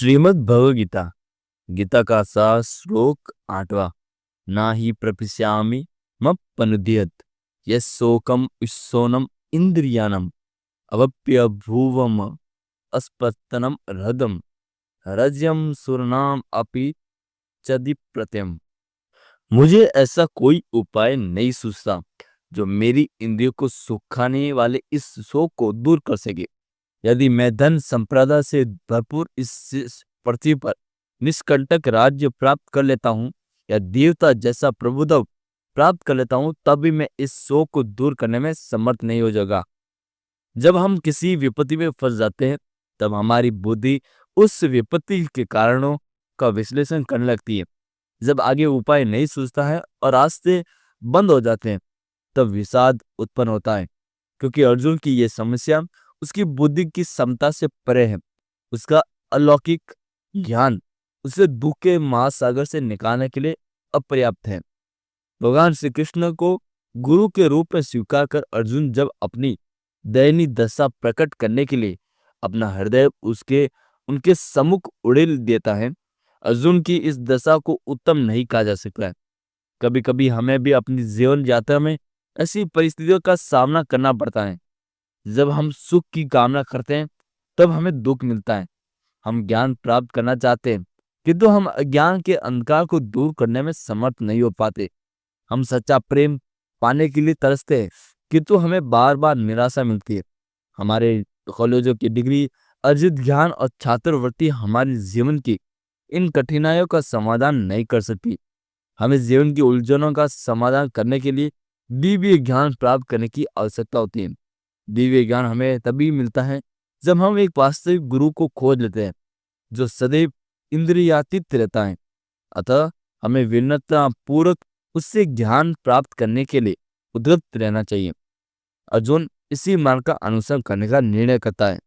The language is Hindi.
श्रीमद् भगवद गीता गीता का सार श्लोक 8वां। ना ही प्रपिश्यामि मप्पनुद्यत यस्सोकम विश्वनम इंद्रियानम अवप्य भुवम अस्पत्तनम हृदम रज्यम सुरनाम अपि चदिप्रत्यम। मुझे ऐसा कोई उपाय नहीं सूझता जो मेरी इंद्रियों को सुखाने वाले इस शोक को दूर कर सके। यदि मैं धन संपदा से भरपूर इस पृथ्वी पर निष्कंटक राज्य प्राप्त कर लेता हूँ या देवता जैसा प्रभुत्व प्राप्त कर लेता हूँ, तब भी मैं इस शोक को दूर करने में समर्थ नहीं हो जाऊंगा। जब हम किसी विपत्ति में फंस जाते हैं, तब हमारी बुद्धि उस विपत्ति के कारणों का विश्लेषण करने लगती है। जब आगे उपाय नहीं सूझता है और रास्ते बंद हो जाते हैं, तब विषाद उत्पन्न होता है, क्योंकि अर्जुन की यह समस्या उसकी बुद्धि की क्षमता से परे है। उसका अलौकिक ज्ञान उसे दुख के महासागर से निकालने के लिए अपर्याप्त है। भगवान श्री कृष्ण को गुरु के रूप में स्वीकार कर अर्जुन जब अपनी दयनीय दशा प्रकट करने के लिए अपना हृदय उनके सम्मुख उड़ेल देता है, अर्जुन की इस दशा को उत्तम नहीं कहा जा सकता है। कभी कभी हमें भी अपनी जीवन यात्रा में ऐसी परिस्थितियों का सामना करना पड़ता है। जब हम सुख की कामना करते हैं, तब हमें दुख मिलता है। हम ज्ञान प्राप्त करना चाहते हैं, किंतु हम अज्ञान के अंधकार को दूर करने में समर्थ नहीं हो पाते। हम सच्चा प्रेम पाने के लिए तरसते हैं, किंतु हमें बार बार निराशा मिलती है। हमारे कॉलेजों की डिग्री, अर्जित ज्ञान और छात्रवृत्ति हमारे जीवन की इन कठिनाइयों का समाधान नहीं कर सकती। हमें जीवन की उलझनों का समाधान करने के लिए दिव्य ज्ञान प्राप्त करने की आवश्यकता होती है। दिव्य ज्ञान हमें तभी मिलता है जब हम एक वास्तविक गुरु को खोज लेते हैं, जो सदैव इंद्रियातीत रहता है। अतः हमें विनम्रता पूर्वक उससे ज्ञान प्राप्त करने के लिए उद्यत रहना चाहिए। अर्जुन इसी मार्ग का अनुसरण करने का निर्णय करता है।